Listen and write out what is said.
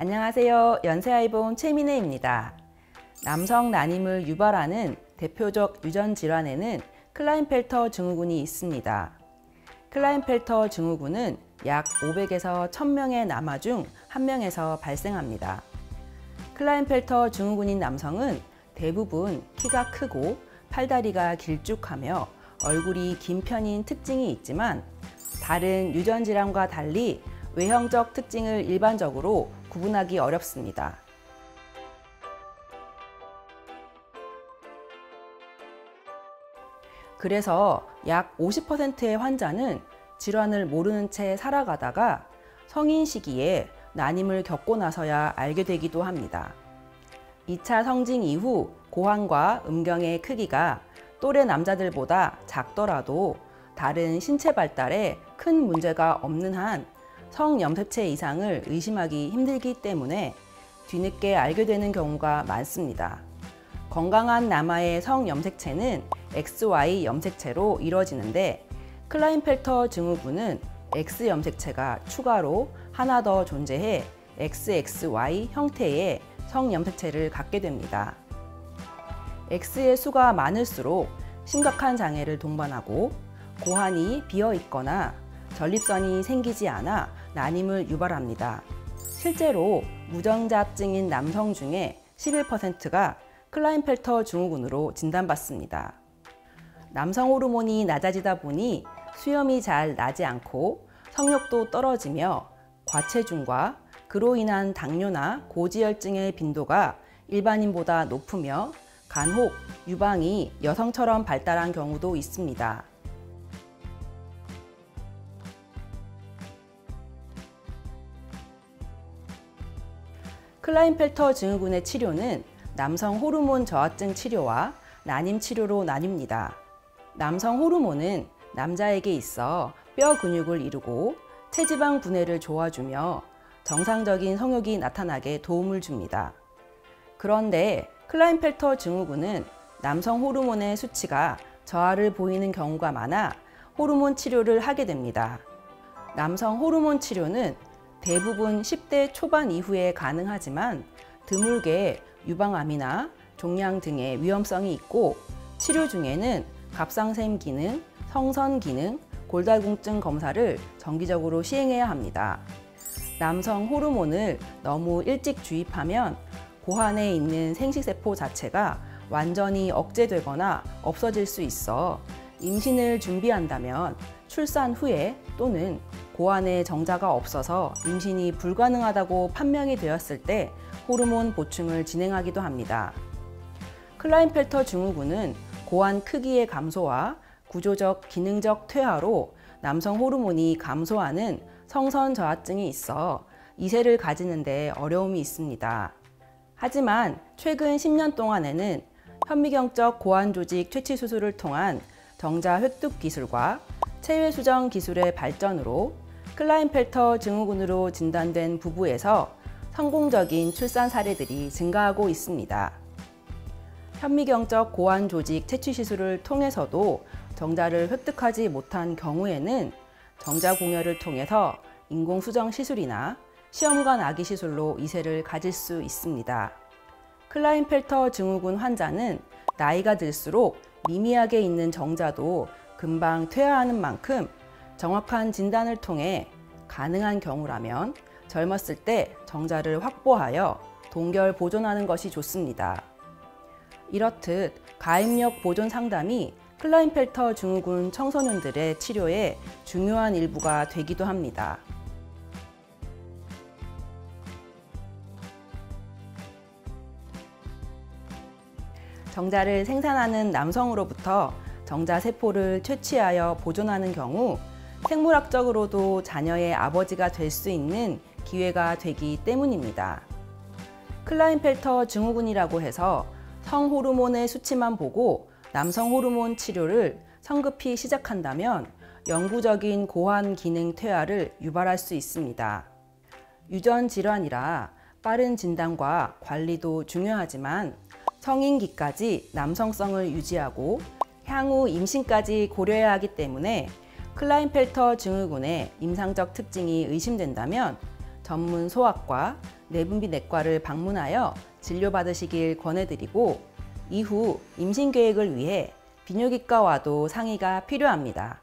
안녕하세요. 연세아이봄 최민혜입니다. 남성 난임을 유발하는 대표적 유전 질환에는 클라인펠터 증후군이 있습니다. 클라인펠터 증후군은 약 500에서 1000명의 남아 중 1명에서 발생합니다. 클라인펠터 증후군인 남성은 대부분 키가 크고 팔다리가 길쭉하며 얼굴이 긴 편인 특징이 있지만 다른 유전 질환과 달리 외형적 특징을 일반적으로 구분하기 어렵습니다. 그래서 약 50%의 환자는 질환을 모르는 채 살아가다가 성인 시기에 난임을 겪고 나서야 알게 되기도 합니다. 2차 성징 이후 고환과 음경의 크기가 또래 남자들보다 작더라도 다른 신체 발달에 큰 문제가 없는 한 성염색체 이상을 의심하기 힘들기 때문에 뒤늦게 알게 되는 경우가 많습니다. 건강한 남아의 성염색체는 XY 염색체로 이루어지는데 클라인펠터 증후군은 X염색체가 추가로 하나 더 존재해 XXY 형태의 성염색체를 갖게 됩니다. X의 수가 많을수록 심각한 장애를 동반하고 고환이 비어 있거나 전립선이 생기지 않아 난임을 유발합니다. 실제로 무정자증인 남성 중에 11%가 클라인펠터 증후군으로 진단받습니다. 남성 호르몬이 낮아지다 보니 수염이 잘 나지 않고 성욕도 떨어지며 과체중과 그로 인한 당뇨나 고지혈증의 빈도가 일반인보다 높으며 간혹 유방이 여성처럼 발달한 경우도 있습니다. 클라인펠터 증후군의 치료는 남성 호르몬 저하증 치료와 난임 치료로 나뉩니다. 남성 호르몬은 남자에게 있어 뼈 근육을 이루고 체지방 분해를 도와주며 정상적인 성욕이 나타나게 도움을 줍니다. 그런데 클라인펠터 증후군은 남성 호르몬의 수치가 저하를 보이는 경우가 많아 호르몬 치료를 하게 됩니다. 남성 호르몬 치료는 대부분 10대 초반 이후에 가능하지만 드물게 유방암이나 종양 등의 위험성이 있고 치료 중에는 갑상샘 기능, 성선 기능, 골다공증 검사를 정기적으로 시행해야 합니다. 남성 호르몬을 너무 일찍 주입하면 고환에 있는 생식세포 자체가 완전히 억제되거나 없어질 수 있어 임신을 준비한다면 출산 후에 또는 고환에 정자가 없어서 임신이 불가능하다고 판명이 되었을 때 호르몬 보충을 진행하기도 합니다. 클라인펠터 증후군은 고환 크기의 감소와 구조적, 기능적 퇴화로 남성 호르몬이 감소하는 성선 저하증이 있어 이세를 가지는 데 어려움이 있습니다. 하지만 최근 10년 동안에는 현미경적 고환 조직 퇴치 수술을 통한 정자 획득 기술과 체외 수정 기술의 발전으로 클라인펠터 증후군으로 진단된 부부에서 성공적인 출산 사례들이 증가하고 있습니다. 현미경적 고환 조직 채취 시술을 통해서도 정자를 획득하지 못한 경우에는 정자 공여를 통해서 인공 수정 시술이나 시험관 아기 시술로 이세를 가질 수 있습니다. 클라인펠터 증후군 환자는 나이가 들수록 미미하게 있는 정자도 금방 퇴화하는 만큼 정확한 진단을 통해 가능한 경우라면 젊었을 때 정자를 확보하여 동결 보존하는 것이 좋습니다. 이렇듯 가입력 보존 상담이 클라인펠터 증후군 청소년들의 치료에 중요한 일부가 되기도 합니다. 정자를 생산하는 남성으로부터 정자세포를 채취하여 보존하는 경우 생물학적으로도 자녀의 아버지가 될 수 있는 기회가 되기 때문입니다. 클라인펠터 증후군이라고 해서 성호르몬의 수치만 보고 남성 호르몬 치료를 성급히 시작한다면 영구적인 고환 기능 퇴화를 유발할 수 있습니다. 유전 질환이라 빠른 진단과 관리도 중요하지만 성인기까지 남성성을 유지하고 향후 임신까지 고려해야 하기 때문에 클라인펠터 증후군의 임상적 특징이 의심된다면 전문 소아과, 내분비내과를 방문하여 진료받으시길 권해드리고 이후 임신 계획을 위해 비뇨기과와도 상의가 필요합니다.